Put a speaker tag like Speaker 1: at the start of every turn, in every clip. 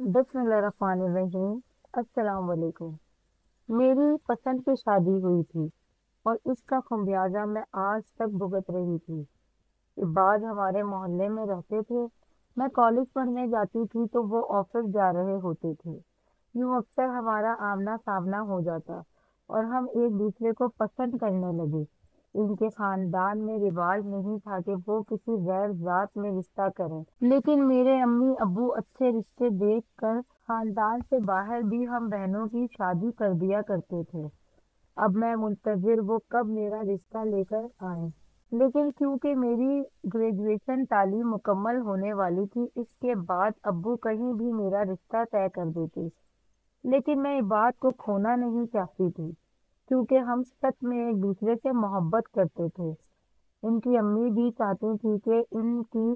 Speaker 1: बिस्मिल्लाहिर्रहमानिर्रहीम। अस्सलाम वालेकुम। मेरी पसंद की शादी हुई थी और इसका खमियाजा मैं आज तक भुगत रही थी। इबाद हमारे मोहल्ले में रहते थे। मैं कॉलेज पढ़ने जाती थी तो वो ऑफिस जा रहे होते थे। यूं अक्सर हमारा आमना सामना हो जाता और हम एक दूसरे को पसंद करने लगे। इनके खानदान में रिवाज नहीं था कि वो किसी गैर जात में रिश्ता करें, लेकिन मेरे अम्मी अब्बू अच्छे रिश्ते देख कर खानदान से बाहर भी हम बहनों की शादी कर दिया करते थे। अब मैं मुंतजिर वो कब मेरा रिश्ता लेकर आए, लेकिन क्योंकि मेरी ग्रेजुएशन तालीम मुकम्मल होने वाली थी, इसके बाद अब्बू कहीं भी मेरा रिश्ता तय कर देते। लेकिन मैं इस बात को खोना नहीं चाहती थी, क्योंकि हम सच में एक दूसरे से मोहब्बत करते थे। इनकी अम्मी भी चाहती थी कि इनकी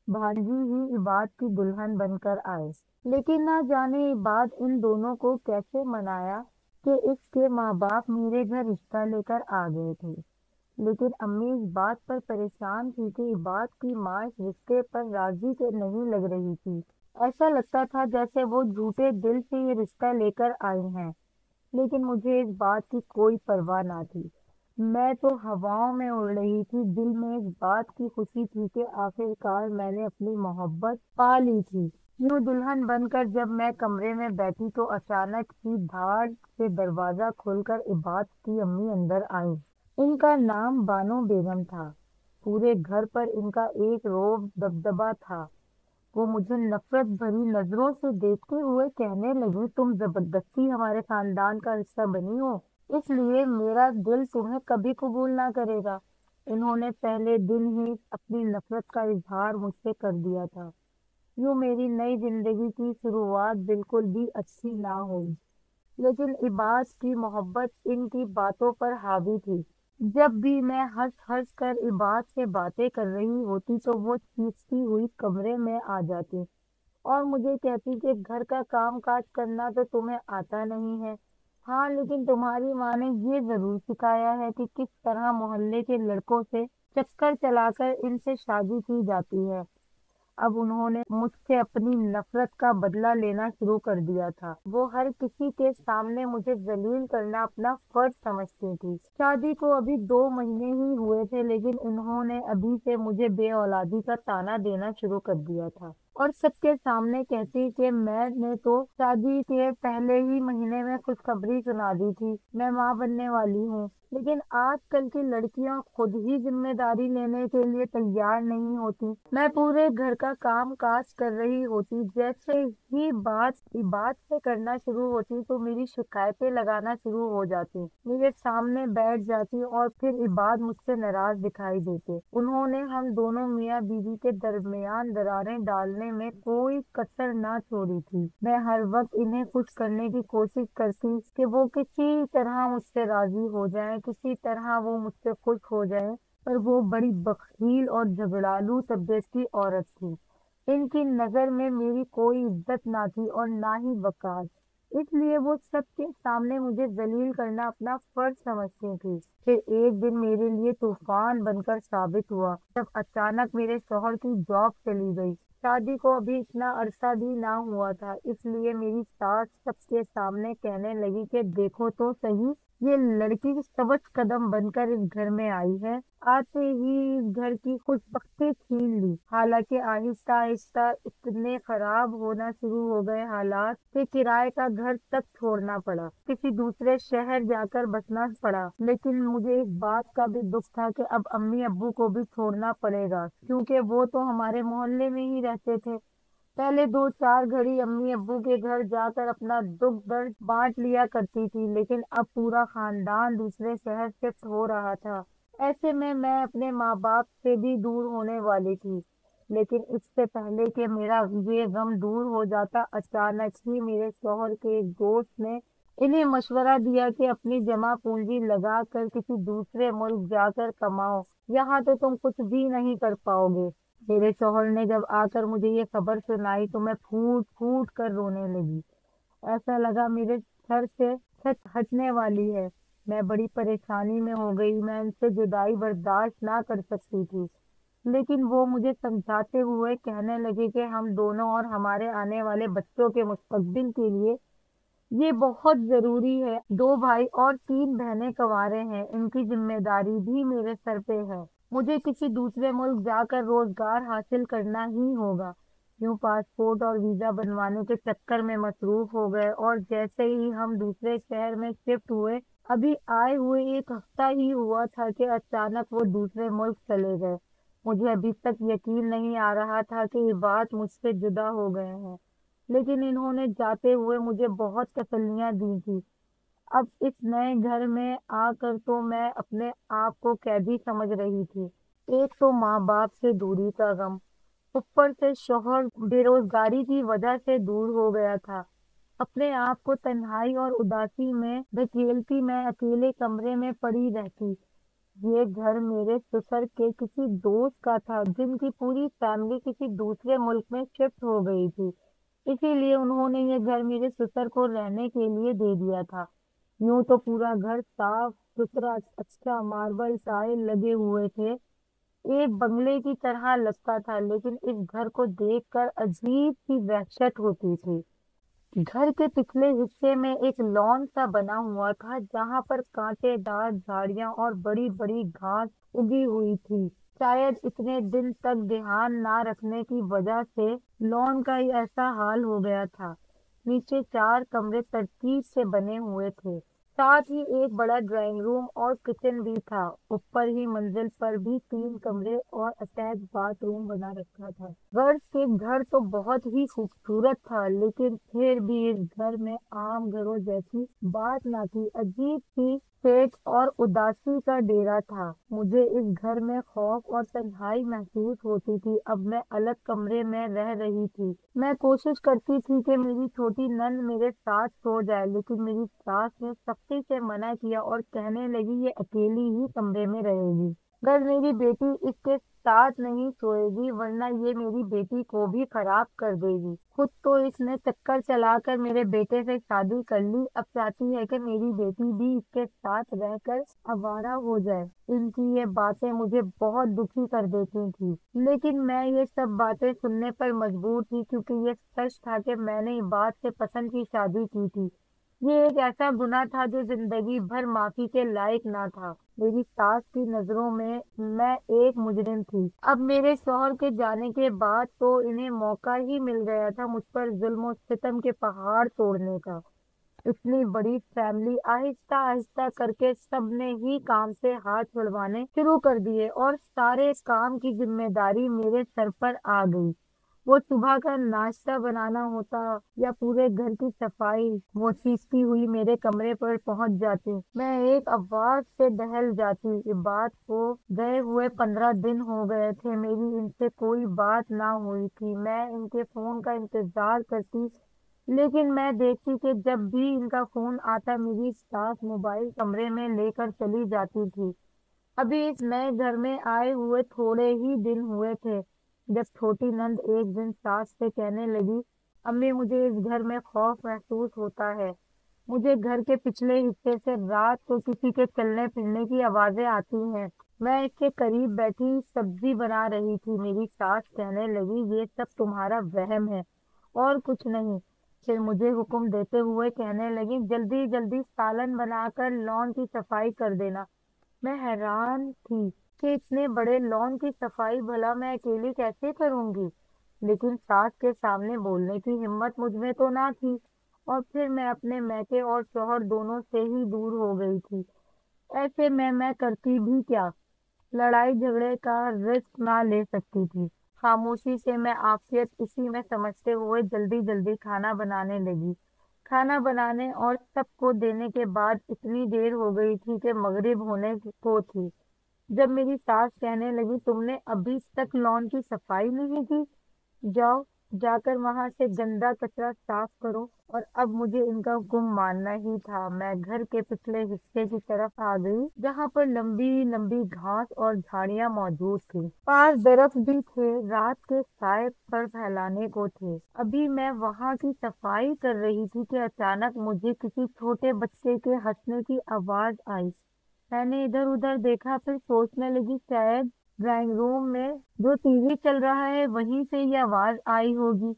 Speaker 1: भांजी ही इबाद की दुल्हन बनकर आए। लेकिन ना जाने इबाद इन दोनों को कैसे मनाया कि इसके माँ बाप मेरे घर रिश्ता लेकर आ गए थे। लेकिन अम्मी इस बात पर परेशान थी कि इबाद की माँ इस रिश्ते पर राजी के नहीं लग रही थी। ऐसा लगता था जैसे वो झूठे दिल से ये रिश्ता लेकर आई हैं। लेकिन मुझे इस बात की कोई परवाह ना थी। मैं तो हवाओं में उड़ रही थी। दिल में इस बात की खुशी थी कि आखिरकार मैंने अपनी मोहब्बत पा ली थी। यूं दुल्हन बनकर जब मैं कमरे में बैठी तो अचानक ही धार से दरवाजा खोलकर इबाद की अम्मी अंदर आई। इनका नाम बानो बेगम था। पूरे घर पर इनका एक रोब दबदबा था। वो मुझे नफरत भरी नजरों से देखते हुए कहने लगी, तुम जबरदस्ती हमारे खानदान का हिस्सा बनी हो, इसलिए मेरा दिल तुम्हें कभी कबूल ना करेगा। इन्होंने पहले दिन ही अपनी नफरत का इजहार मुझसे कर दिया था। यूं मेरी नई जिंदगी की शुरुआत बिल्कुल भी अच्छी ना हुई। लेकिन इबाद की मोहब्बत इनकी बातों पर हावी थी। जब भी मैं हंस हंस कर इबाद से बातें कर रही होती तो वो चीखती हुई कमरे में आ जाती और मुझे कहती कि घर का काम काज करना तो तुम्हें आता नहीं है। हाँ, लेकिन तुम्हारी माँ ने ये जरूर सिखाया है कि किस तरह मोहल्ले के लड़कों से चक्कर चलाकर इनसे शादी की जाती है। अब उन्होंने मुझसे अपनी नफरत का बदला लेना शुरू कर दिया था। वो हर किसी के सामने मुझे जलील करना अपना फर्ज समझती थी। शादी को अभी 2 महीने ही हुए थे, लेकिन उन्होंने अभी से मुझे बे औलादी का ताना देना शुरू कर दिया था और सबके सामने कहती कि मैंने तो शादी के पहले ही महीने में खुशखबरी सुना दी थी, मैं माँ बनने वाली हूँ। लेकिन आजकल की लड़कियां खुद ही जिम्मेदारी लेने के लिए तैयार नहीं होती। मैं पूरे घर का काम काज कर रही होती, जैसे ही बात से करना शुरू होती तो मेरी शिकायतें लगाना शुरू हो जाती, मेरे सामने बैठ जाती और फिर इबाद मुझसे नाराज दिखाई देते। उन्होंने हम दोनों मियाँ बीवी के दरमियान दरारें डालने में कोई कसर ना छोड़ी थी। मैं हर वक्त इन्हें खुश करने की कोशिश करती कि वो किसी तरह मुझसे राजी हो जाएं, किसी तरह वो मुझसे खुश हो जाएं। पर वो बड़ी बखील और झगड़ालू तबीयत की औरत थी। इनकी नजर में मेरी कोई इज्जत ना थी और ना ही वकार, इसलिए वो सबके सामने मुझे जलील करना अपना फर्ज समझती थी। फिर एक दिन मेरे लिए तूफान बनकर साबित हुआ जब अचानक मेरे शौहर की जॉब चली गई। शादी को अभी इतना अरसा भी ना हुआ था, इसलिए मेरी सास सबके सामने कहने लगी कि देखो तो सही, ये लड़की सबज कदम बनकर इस घर में आई है, आते ही इस घर की खुशबख्ती छीन ली। हालांकि आहिस्ता आहिस्ता इतने खराब होना शुरू हो गए हालात कि किराए का घर तक छोड़ना पड़ा, किसी दूसरे शहर जाकर बसना पड़ा। लेकिन मुझे इस बात का भी दुख था कि अब अम्मी अब्बू को भी छोड़ना पड़ेगा, क्योंकि वो तो हमारे मोहल्ले में ही रहते थे। पहले 2-4 घड़ी अम्मी अब्बू के घर जाकर अपना दुख दर्द बांट लिया करती थी, लेकिन अब पूरा खानदान दूसरे शहर शिफ्ट हो रहा था। ऐसे में मैं अपने माँ बाप से भी दूर होने वाली थी। लेकिन इससे पहले कि मेरा ये गम दूर हो जाता, अचानक ही मेरे शौहर के एक दोस्त ने इन्हें मशवरा दिया कि अपनी जमा पूंजी लगा कर किसी दूसरे मुल्क जाकर कमाओ, यहाँ तो तुम कुछ भी नहीं कर पाओगे। मेरे शौहर ने जब आकर मुझे ये खबर सुनाई तो मैं फूट फूट कर रोने लगी। ऐसा लगा मेरे सर से छत हटने वाली है। मैं बड़ी परेशानी में हो गई, मैं इनसे जुदाई बर्दाश्त ना कर सकती थी। लेकिन वो मुझे समझाते हुए कहने लगे कि हम दोनों और हमारे आने वाले बच्चों के मुस्तकबिल के लिए ये बहुत जरूरी है। दो भाई और तीन बहनें कंवारे हैं, इनकी जिम्मेदारी भी मेरे सर पे है। मुझे किसी दूसरे मुल्क जाकर रोजगार हासिल करना ही होगा। यूं पासपोर्ट और वीजा बनवाने के चक्कर में मसरूफ हो गए और जैसे ही हम दूसरे शहर में शिफ्ट हुए, अभी आए हुए एक हफ्ता ही हुआ था कि अचानक वो दूसरे मुल्क चले गए। मुझे अभी तक यकीन नहीं आ रहा था कि ये बात मुझसे जुदा हो गए हैं, लेकिन इन्होंने जाते हुए मुझे बहुत तसल्लियां दी थी। अब इस नए घर में आकर तो मैं अपने आप को कैदी समझ रही थी। एक तो माँ बाप से दूरी का गम, ऊपर से शौहर बेरोजगारी की वजह से दूर हो गया था। अपने आप को तन्हाई और उदासी में धकेलती मैं अकेले कमरे में पड़ी रहती। ये घर मेरे ससुर के किसी दोस्त का था, जिनकी पूरी फैमिली किसी दूसरे मुल्क में शिफ्ट हो गई थी। इसीलिए उन्होंने ये घर मेरे ससुर को रहने के लिए दे दिया था। यूं तो पूरा घर साफ सुथरा, अच्छा मार्बल टाइल लगे हुए थे, एक बंगले की तरह लगता था, लेकिन इस घर को देखकर अजीब सी वहशत होती थी। घर के पिछले हिस्से में एक लॉन सा बना हुआ था, जहां पर कांटेदार झाड़ियां और बड़ी बड़ी घास उगी हुई थी। शायद इतने दिन तक ध्यान ना रखने की वजह से लॉन का ही ऐसा हाल हो गया था। नीचे चार कमरे तरतीब से बने हुए थे, साथ ही एक बड़ा ड्राइंग रूम और किचन भी था। ऊपर ही मंजिल पर भी तीन कमरे और अटैच बाथरूम बना रखा था। घर तो बहुत ही खूबसूरत था, लेकिन फिर भी इस घर में आम घरों जैसी बात ना थी। अजीब सी सेठ और उदासी का डेरा था। मुझे इस घर में खौफ और तन्हाई महसूस होती थी। अब मैं अलग कमरे में रह रही थी। मैं कोशिश करती थी कि मेरी छोटी नंद मेरे साथ सो जाए, लेकिन मेरी सास ने सख्ती से मना किया और कहने लगी ये अकेली ही कमरे में रहेगी। अगर मेरी बेटी इसके साथ नहीं सोएगी, वरना ये मेरी बेटी को भी खराब कर देगी। खुद तो इसने चक्कर चलाकर मेरे बेटे से शादी कर ली, अब चाहती है कि मेरी बेटी भी इसके साथ रहकर आवारा हो जाए। इनकी ये बातें मुझे बहुत दुखी कर देती थी, लेकिन मैं ये सब बातें सुनने पर मजबूर थी, क्योंकि ये सच था कि मैंने इबाद से पसंद की शादी की थी। ये एक ऐसा गुनाह था जो जिंदगी भर माफी के लायक ना था। मेरी सास की नजरों में मैं एक मुजरिम थी। अब मेरे शौहर के जाने के बाद तो इन्हें मौका ही मिल गया था मुझ पर जुल्म और सितम के पहाड़ तोड़ने का। इतनी बड़ी फैमिली, आहिस्ता आहिस्ता करके सबने ही काम से हाथ छुड़वाने शुरू कर दिए और सारे काम की जिम्मेदारी मेरे सर पर आ गई। वो सुबह का नाश्ता बनाना होता या पूरे घर की सफाई, वो सीखती हुई मेरे कमरे पर पहुंच जाती। मैं एक आवाज से दहल जाती। इस बात को गए हुए 15 दिन हो गए थे, मेरी इनसे कोई बात ना हुई थी। मैं इनके फोन का इंतजार करती, लेकिन मैं देखती कि जब भी इनका फोन आता, मेरी सास मोबाइल कमरे में लेकर चली जाती थी। अभी इस नए घर में आए हुए थोड़े ही दिन हुए थे, जब छोटी नंद एक दिन सास से कहने लगी, अम्मी मुझे इस घर में खौफ महसूस होता है। मुझे घर के पिछले हिस्से से रात को किसी के चलने फिरने की आवाजें आती हैं। मैं इसके करीब बैठी सब्जी बना रही थी, मेरी सास कहने लगी, ये सब तुम्हारा वहम है और कुछ नहीं। फिर मुझे हुक्म देते हुए कहने लगी, जल्दी जल्दी सालन बनाकर लॉन की सफाई कर देना। मैं हैरान थी कि इतने बड़े लॉन की सफाई भला मैं अकेली कैसे करूंगी, लेकिन सास के सामने बोलने की हिम्मत मुझ में तो ना थी। और फिर मैं अपने मैके और शौहर दोनों से ही दूर हो गई थी। ऐसे में मैं करती भी क्या, लड़ाई झगड़े का रिस्क ना ले सकती थी। खामोशी से मैं आफियत इसी में समझते हुए जल्दी जल्दी खाना बनाने लगी। खाना बनाने और सबको देने के बाद इतनी देर हो गई थी कि मगरिब होने को थी, जब मेरी सास कहने लगी, तुमने अभी तक लॉन की सफाई नहीं की, जाओ जाकर वहां से गंदा कचरा साफ करो। और अब मुझे इनका हुक्म मानना ही था। मैं घर के पिछले हिस्से की तरफ आ गई, जहां पर लंबी लंबी घास और झाड़ियां मौजूद थी। पास दरख्त भी थे, रात के साए पर फैलाने को थे। अभी मैं वहां की सफाई कर रही थी कि अचानक मुझे किसी छोटे बच्चे के हंसने की आवाज आई। मैंने इधर उधर देखा, फिर सोचने लगी शायद ड्राइंग रूम में जो टीवी चल रहा है वहीं से ये आवाज आई होगी,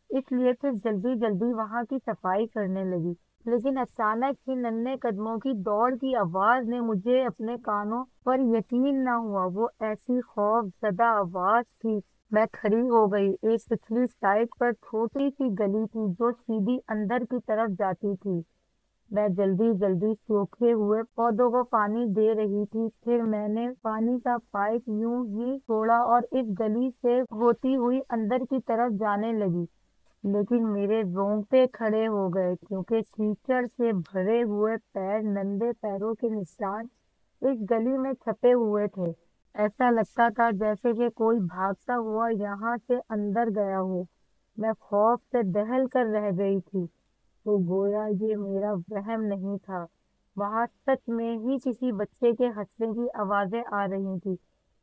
Speaker 1: इसलिए फिर जल्दी जल्दी वहां की सफाई करने लगी। लेकिन अचानक ही नन्हे कदमों की दौड़ की आवाज ने मुझे अपने कानों पर यकीन ना हुआ। वो ऐसी खौफ ज़दा आवाज थी। मैं खड़ी हो गई। एक पिछली साइड पर छोटी सी गली थी जो सीधी अंदर की तरफ जाती थी। मैं जल्दी जल्दी सूखे हुए पौधों को पानी दे रही थी। फिर मैंने पानी का पाइप यूं ही छोड़ा और इस गली से होती हुई अंदर की तरफ जाने लगी। लेकिन मेरे रोंगटे खड़े हो गए क्योंकि कीचड़ से भरे हुए पैर, नंगे पैरों के निशान इस गली में छपे हुए थे। ऐसा लगता था जैसे कि कोई भागता हुआ यहाँ से अंदर गया हो। मैं खौफ से दहल कर रह गई थी। तो गोया ये मेरा वहम नहीं था। वहां सच में ही किसी बच्चे के हंसने की आवाजें आ रही थी,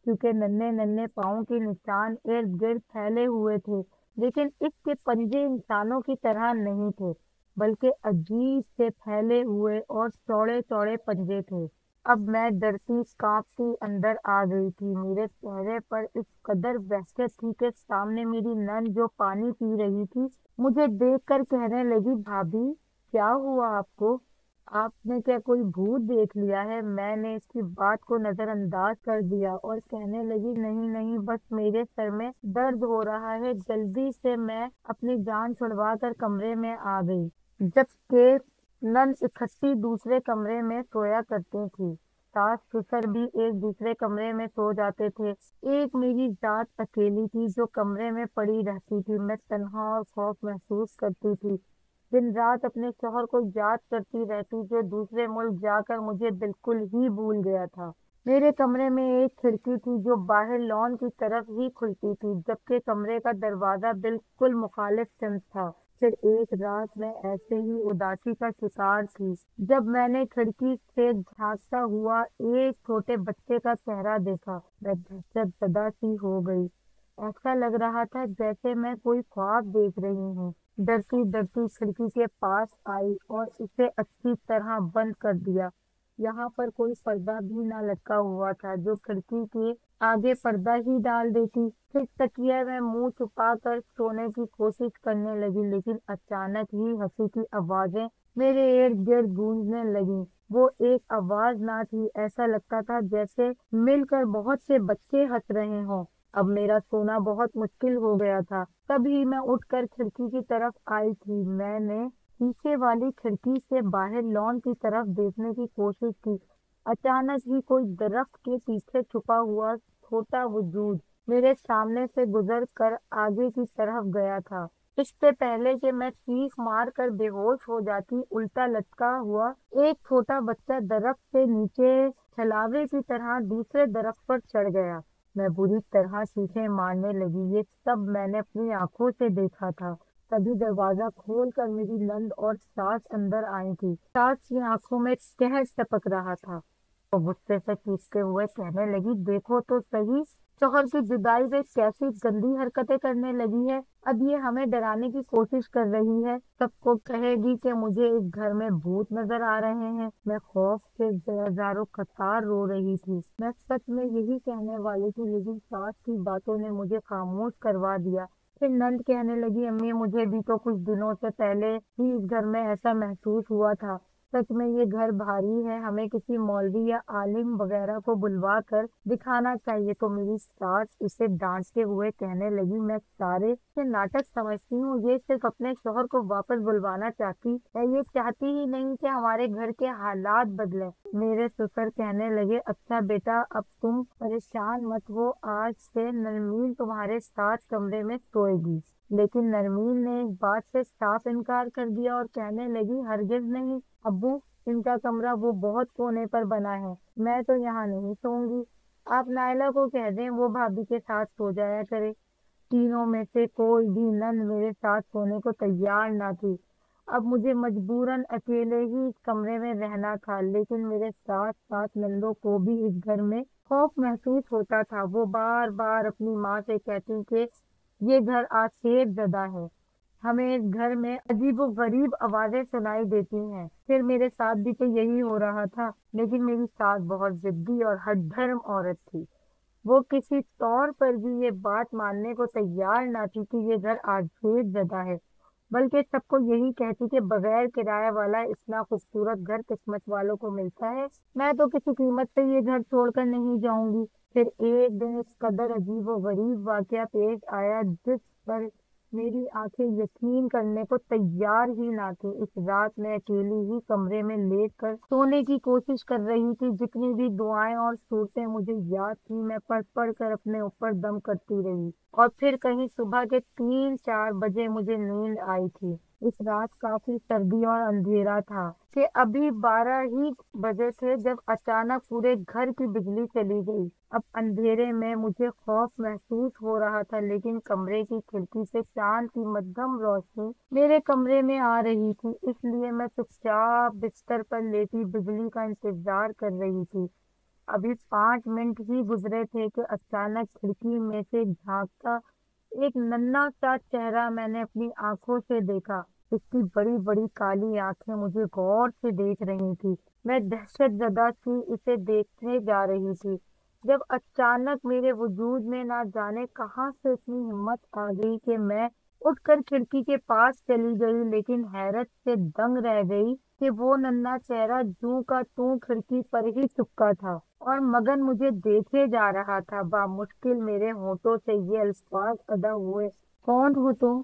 Speaker 1: क्योंकि नन्हे नन्हे पाँव के निशान इर्द गिर्द फैले हुए थे। लेकिन इसके पंजे इंसानों की तरह नहीं थे, बल्कि अजीब से फैले हुए और चौड़े चौड़े पंजे थे। अब मैं डरती कांपती अंदर आ गई थी। मेरे चेहरे पर इस कदर वहशत थी कि सामने मेरी नन जो पानी पी रही थी मुझे देखकर कहने लगी, भाभी क्या हुआ आपको? आपने क्या कोई भूत देख लिया है? मैंने इसकी बात को नजरअंदाज कर दिया और कहने लगी, नहीं नहीं, बस मेरे सर में दर्द हो रहा है। जल्दी से मैं अपनी जान छुड़वा कर कमरे में आ गई। जबकि नन इकट्ठी दूसरे कमरे में सोया करती थी। सास ससुर भी एक दूसरे कमरे में सो जाते थे। एक मेरी जात अकेली थी जो कमरे में पड़ी रहती थी। मैं तन्हा और खौफ महसूस करती थी। दिन रात अपने शौहर को याद करती रहती जो दूसरे मुल्क जाकर मुझे बिल्कुल ही भूल गया था। मेरे कमरे में एक खिड़की थी जो बाहर लॉन की तरफ ही खुलती थी, जबकि कमरे का दरवाजा बिल्कुल मुखालिफ सिमत था। फिर एक रात मैं ऐसे ही उदासी का शिकार थी जब मैंने खिड़की से झांकता हुआ एक छोटे बच्चे का चेहरा देखा। मैं दहशत ज़दा सी हो गई। ऐसा लग रहा था जैसे मैं कोई ख्वाब देख रही हूँ। डरती डरती खिड़की के पास आई और उसे अच्छी तरह बंद कर दिया। यहाँ पर कोई पर्दा भी ना लटका हुआ था जो खिड़की के आगे पर्दा ही डाल देती। फिर तकिया में मुंह छुपा कर सोने की कोशिश करने लगी, लेकिन अचानक ही हंसी की आवाजें मेरे इर्द गिर्द गूंजने लगी। वो एक आवाज ना थी, ऐसा लगता था जैसे मिलकर बहुत से बच्चे हंस रहे हों। अब मेरा सोना बहुत मुश्किल हो गया था। तभी मैं उठकर खिड़की की तरफ आई थी। मैंने पीछे वाली खिड़की से बाहर लॉन की तरफ देखने की कोशिश की। अचानक ही कोई दरख्त के पीछे छुपा हुआ छोटा वजूद मेरे सामने से गुजर कर आगे की तरफ गया था। इससे पहले कि मैं चीख मार कर बेहोश हो जाती, उल्टा लटका हुआ एक छोटा बच्चा दरख्त से नीचे छलावे की तरह दूसरे दरख्त पर चढ़ गया। मैं बुरी तरह चीखें मारने लगी। ये सब मैंने अपनी आंखों से देखा था। तभी दरवाजा खोल कर मेरी नंद और सास अंदर आई थी। सास की आंखों में कहर टपक रहा था। वो गुस्से से चीखते हुए कहने लगी, देखो तो सही, शौहर की जुदाई में कैसी गंदी हरकतें करने लगी है। अब ये हमें डराने की कोशिश कर रही है। सबको कहेगी कि मुझे इस घर में भूत नजर आ रहे हैं। मैं खौफ से हजारों कतार रो रही थी। मैं सच में यही कहने वाली थी, लेकिन सास की बातों ने मुझे खामोश करवा दिया। फिर नंद कहने लगी, अम्मी मुझे भी तो कुछ दिनों से पहले ही इस घर में ऐसा महसूस हुआ था। सच में ये घर भारी है, हमें किसी मौलवी या आलिम वगैरह को बुलवा कर दिखाना चाहिए। तो मेरी सास उसे डांटते हुए कहने लगी, मैं सारे ये नाटक समझती हूँ, ये सिर्फ अपने शौहर को वापस बुलवाना चाहती है, ये चाहती ही नहीं कि हमारे घर के हालात बदले। मेरे ससुर कहने लगे, अच्छा बेटा अब तुम परेशान मत हो, आज से नरमीन तुम्हारे साथ कमरे में सोएगी। लेकिन नरमीन ने इस बात से साफ इनकार कर दिया और कहने लगी, हरगिज नहीं अब्बू, इनका कमरा वो बहुत कोने पर बना है, मैं तो यहाँ नहीं सोऊंगी। आप नायला को कह दें वो भाभी के साथ सो जाया करे। तीनों में से कोई भी नंद मेरे साथ सोने को तैयार ना थी। अब मुझे मजबूरन अकेले ही इस कमरे में रहना था। लेकिन मेरे साथ साथ नंदों को भी इस घर में खौफ महसूस होता था। वो बार बार अपनी माँ से कहती कि ये घर आज शेर ज़दा है, हमें इस घर में अजीबो गरीब आवाजें सुनाई देती हैं। फिर मेरे साथ भी तो यही हो रहा था। लेकिन मेरी सास बहुत जिद्दी और हठधर्म औरत थी। वो किसी तौर पर भी ये बात मानने को तैयार ना थी कि ये घर आधेड़ जदा है, बल्कि सबको यही कहती कि बगैर किराए वाला इतना खूबसूरत घर किस्मत वालों को मिलता है। मैं तो किसी कीमत पे ये घर छोड़कर नहीं जाऊंगी। फिर एक दिन इस कदर अजीब व गरीब वाकया पेश आया जिस पर मेरी आंखें यकीन करने को तैयार ही ना थी। इस रात मैं अकेली ही कमरे में लेटकर सोने की कोशिश कर रही थी। जितनी भी दुआएं और सूरतें मुझे याद थी मैं पढ़ पढ़ कर अपने ऊपर दम करती रही। और फिर कहीं सुबह के 3-4 बजे मुझे नींद आई थी। इस रात काफी सर्दी और अंधेरा था कि अभी 12 ही बजे थे जब अचानक पूरे घर की बिजली चली गई। अब अंधेरे में मुझे खौफ महसूस हो रहा था, लेकिन कमरे की खिड़की से चांद की मध्यम रोशनी मेरे कमरे में आ रही थी, इसलिए मैं चुपचाप बिस्तर पर लेटी बिजली का इंतजार कर रही थी। अभी 5 मिनट ही गुजरे थे कि अचानक खिड़की में से झांकता एक नन्हा सा चेहरा मैंने अपनी आंखों से देखा। इसकी बड़ी बड़ी काली आंखें मुझे गौर से देख रही थी। मैं दहशत जदा सी इसे देखने जा रही थी जब अचानक मेरे वजूद में ना जाने कहां से इतनी हिम्मत आ गई कि मैं उठकर खिड़की के पास चली गई, लेकिन हैरत से दंग रह गई कि वो नन्हा चेहरा जूं का तूं खिड़की पर ही चिपका था और मगन मुझे देखे जा रहा था। बामुश्किल मेरे होठों से ये अल्फाज अदा हुए, कौन हो तुम,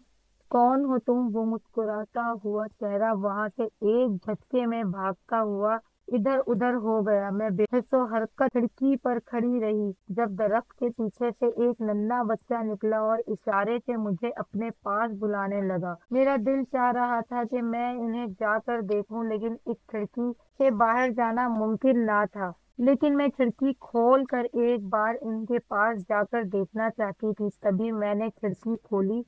Speaker 1: कौन हो तुम। वो मुस्कुराता हुआ चेहरा वहां से एक झटके में भागता हुआ इधर उधर हो गया। मैं बेहिस्सो हरकत खिड़की पर खड़ी रही जब दरख्त के पीछे से एक नन्हा बच्चा निकला और इशारे से मुझे अपने पास बुलाने लगा। मेरा दिल चाह रहा था कि मैं इन्हें जाकर देखूं, लेकिन इस खिड़की से बाहर जाना मुमकिन ना था। लेकिन मैं खिड़की खोल कर एक बार इनके पास जाकर देखना चाहती थी। तभी मैंने खिड़की खोली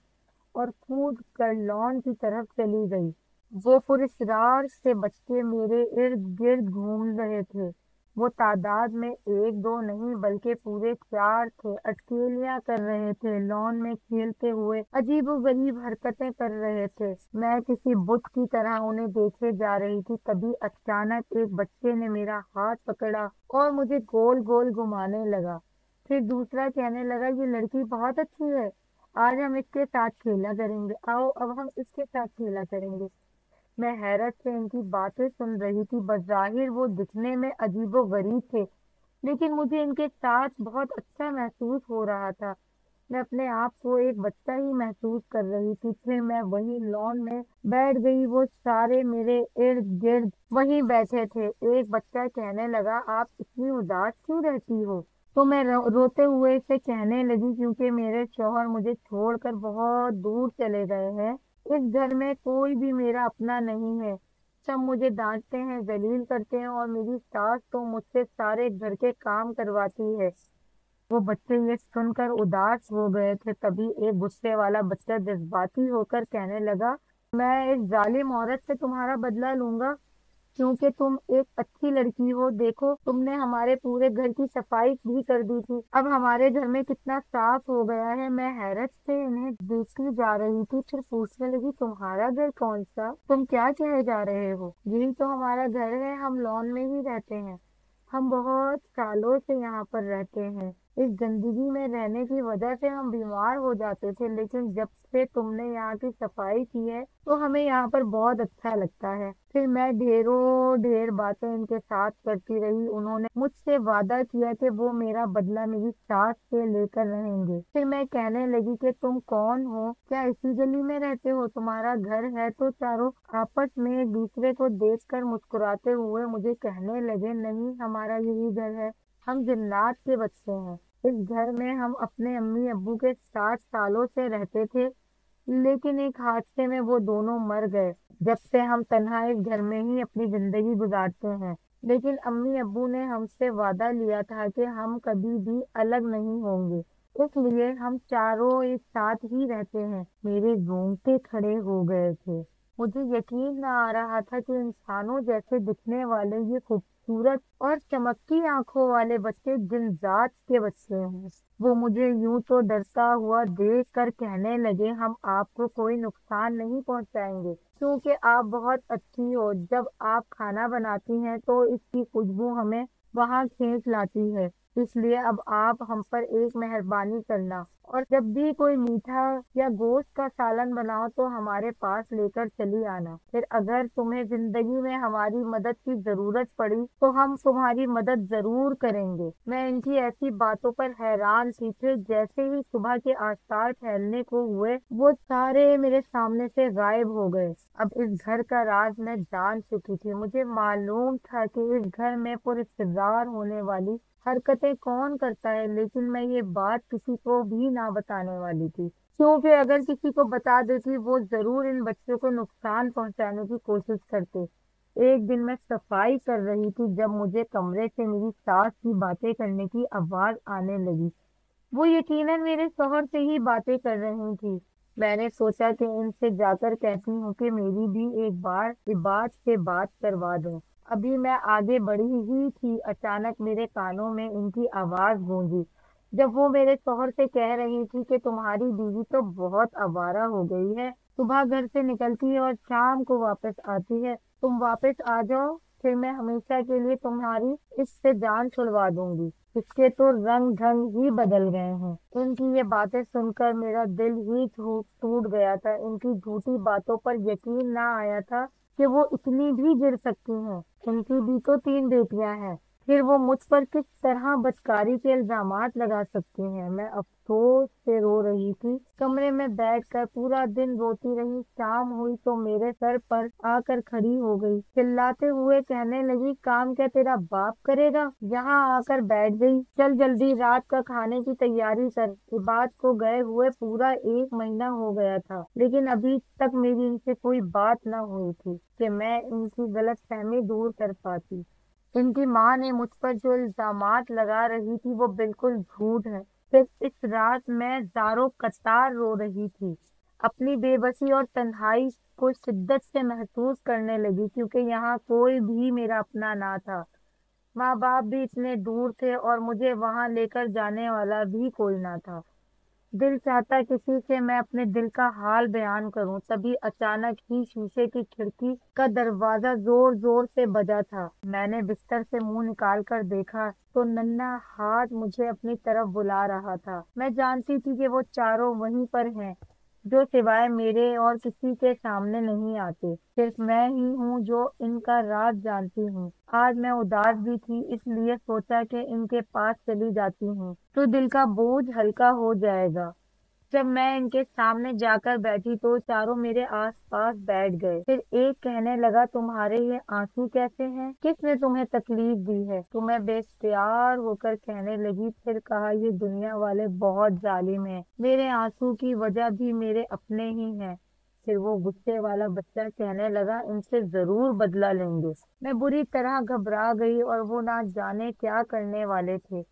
Speaker 1: और कूद कर लॉन की तरफ चली गई। वो पुरस्कार से बच्चे मेरे इर्द गिर्द घूम रहे थे। वो तादाद में एक दो नहीं बल्कि पूरे 4 थे। अटखेलियां कर रहे थे, लॉन में खेलते हुए अजीबो गरीब हरकतें कर रहे थे। मैं किसी बुत की तरह उन्हें देखे जा रही थी। तभी अचानक एक बच्चे ने मेरा हाथ पकड़ा और मुझे गोल गोल घुमाने लगा। फिर दूसरा कहने लगा, ये लड़की बहुत अच्छी है, आज हम इसके साथ खेला करेंगे, आओ अब हम इसके साथ खेला करेंगे। मैं हैरत से इनकी बातें सुन रही थी। बज़ाहिर वो दिखने में अजीबो गरीब थे, लेकिन मुझे इनके साथ बहुत अच्छा महसूस हो रहा था। मैं अपने आप को एक बच्चा ही महसूस कर रही थी। फिर मैं वही लॉन में बैठ गई। वो सारे मेरे इर्द गिर्द वहीं बैठे थे। एक बच्चा कहने लगा, आप इतनी उदास क्यों रहती हो। तो मैं रोते हुए से कहने लगी, क्योंकि मेरे शौहर मुझे छोड़कर बहुत दूर चले गए हैं। इस घर में कोई भी मेरा अपना नहीं है। सब मुझे डांटते हैं, जलील करते हैं, और मेरी सास तो मुझसे सारे घर के काम करवाती है। वो बच्चे ये सुनकर उदास हो गए थे। तभी एक गुस्से वाला बच्चा जज्बाती होकर कहने लगा, मैं इस जालिम औरत से तुम्हारा बदला लूंगा, क्योंकि तुम एक अच्छी लड़की हो। देखो, तुमने हमारे पूरे घर की सफाई भी कर दी थी, अब हमारे घर में कितना साफ हो गया है। मैं हैरत से इन्हें देखती जा रही थी, फिर पूछने लगी, तुम्हारा घर कौन सा, तुम क्या कहे जा रहे हो। यही तो हमारा घर है, हम लॉन में ही रहते हैं, हम बहुत सालों से यहाँ पर रहते हैं। इस गंदगी में रहने की वजह से हम बीमार हो जाते थे, लेकिन जब से तुमने यहाँ की सफाई की है तो हमें यहाँ पर बहुत अच्छा लगता है। फिर मैं ढेरों ढेर बातें इनके साथ करती रही। उन्होंने मुझसे वादा किया कि वो मेरा बदला मेरी सास से लेकर रहेंगे। फिर मैं कहने लगी कि तुम कौन हो, क्या इसी गली में रहते हो, तुम्हारा घर है। तो चारों आपस में एक दूसरे को देखकर मुस्कुराते हुए मुझे कहने लगे, नहीं, हमारा यही घर है, हम जन्नत के बच्चे हैं। इस घर में हम अपने अम्मी अब्बू के साथ सालों से रहते थे, लेकिन एक हादसे में वो दोनों मर गए। जब से हम तन्हा इस घर में ही अपनी जिंदगी गुजारते हैं। लेकिन अम्मी अब्बू ने हमसे वादा लिया था कि हम कभी भी अलग नहीं होंगे, इसलिए हम चारों एक साथ ही रहते हैं। मेरे रोंगटे खड़े हो गए थे। मुझे यकीन न आ रहा था कि इंसानों जैसे दिखने वाले ये खूबसूरत और चमकती आंखों वाले बच्चे जिन जात के बच्चे हैं। वो मुझे यूं तो डरता हुआ देख कर कहने लगे, हम आपको कोई नुकसान नहीं पहुंचाएंगे, क्योंकि आप बहुत अच्छी हो। जब आप खाना बनाती हैं तो इसकी खुशबू हमें वहां खींच लाती है। اس لیے اب آپ ہم پر ایک مہربانی کرنا، اور جب بھی کوئی میٹھا یا گوشت کا سالن بناؤ تو ہمارے پاس لے کر چلی آنا۔ پھر اگر تمہیں زندگی میں ہماری مدد کی ضرورت پڑی تو ہم تمہاری مدد ضرور کریں گے۔ میں ان کی ایسی باتوں پر حیران تھی، پھر جیسے ہی صبح کے آثار پھیلنے کو ہوئے وہ سارے میرے سامنے سے غائب ہو گئے۔ اب اس گھر کا راز میں جان چکی تھی۔ مجھے معلوم تھا کہ اس گھر میں پر استدار ہونے والی حرکتیں کون کرتا ہے، لیکن میں یہ بات کسی کو بھی نہ بتانے والی تھی، کیونکہ اگر کسی کو بتا دیتی وہ ضرور ان بچوں کو نقصان پہنچانے کی کوشش کرتے۔ ایک دن میں صفائی کر رہی تھی جب مجھے کمرے سے میری ساس کی باتیں کرنے کی آواز آنے لگی۔ وہ یقیناً میرے شوہر سے ہی باتیں کر رہی تھی۔ میں نے سوچا کہ ان سے جا کر کہتی ہوں کہ میری بھی ایک بار عباد سے بات کروا دوں۔ ابھی میں آگے بڑھی ہی تھی، اچانک میرے کانوں میں ان کی آواز گونجی جب وہ میرے شوہر سے کہہ رہی تھی کہ تمہاری بیوی تو بہت آوارہ ہو گئی ہے، صبح گھر سے نکلتی ہے اور شام کو واپس آتی ہے۔ تم واپس آ جاؤ، پھر میں ہمیشہ کے لیے تمہاری اس سے جان چھڑوا دوں گی۔ اس کے تو رنگ ڈھنگ ہی بدل گئے ہیں۔ ان کی یہ باتیں سن کر میرا دل ہی ٹوٹ گیا تھا۔ ان کی جھوٹی باتوں پر یقین نہ آیا تھا کہ وہ اتنی بھی گر سکتی ہیں۔ ان کی بھی تو 3 بیٹیاں ہیں، پھر وہ مجھ پر کس طرح بدکاری کے الزامات لگا سکتی ہیں۔ میں افسوس سے رو رہی تھی، کمرے میں بیٹھ کر پورا دن روتی رہی۔ شام ہوئی تو میرے سر پر آ کر کھڑی ہو گئی، چلاتے ہوئے کہنے لگی، کام کیا تیرا باپ کرے گا؟ یہاں آ کر بیٹھ گئی، چل جلدی رات کا کھانے کی تیاری کر۔ عباد کو گئے ہوئے پورا 1 مہینہ ہو گیا تھا، لیکن ابھی تک میری ان سے کوئی بات نہ ہوئی تھی کہ میں ان کی غلط فہمی دور کر پاتی۔ ان کی ماں نے مجھ پر جو الزامات لگا رہی تھی وہ بالکل جھوٹ ہے۔ پھر اس رات میں زاروں قطار رو رہی تھی، اپنی بے بسی اور تنہائی کو شدت سے محسوس کرنے لگی، کیونکہ یہاں کوئی بھی میرا اپنا نہ تھا۔ ماں باپ بھی اتنے دور تھے اور مجھے وہاں لے کر جانے والا بھی کوئی نہ تھا۔ دل چاہتا کسی سے میں اپنے دل کا حال بیان کروں، تبھی اچانک ہی شیشے کی کھڑکی کا دروازہ زور زور سے بجا تھا۔ میں نے بستر سے منہ نکال کر دیکھا تو ننھا ہاتھ مجھے اپنی طرف بلا رہا تھا۔ میں جانتی تھی کہ وہ چاروں وہیں پر ہیں، جو سوائے میرے اور کسی کے سامنے نہیں آتے۔ صرف میں ہی ہوں جو ان کا راز جانتی ہوں۔ آج میں اداس بھی تھی، اس لیے سوچا کہ ان کے پاس چلی جاتی ہوں تو دل کا بوجھ ہلکا ہو جائے گا۔ جب میں ان کے سامنے جا کر بیٹھی تو چاروں میرے آس پاس بیٹھ گئے۔ پھر ایک کہنے لگا، تمہارے یہ آنسو کیسے ہیں؟ کس نے تمہیں تکلیف دی ہے؟ تو میں بے اختیار ہو کر کہنے لگی، پھر کہا، یہ دنیا والے بہت ظالم ہیں، میرے آنسو کی وجہ بھی میرے اپنے ہی ہیں۔ پھر وہ غصے والا بچہ کہنے لگا، ان سے ضرور بدلہ لیں گے۔ میں بری طرح گھبرا گئی اور وہ نہ جانے کیا کرنے والے تھے،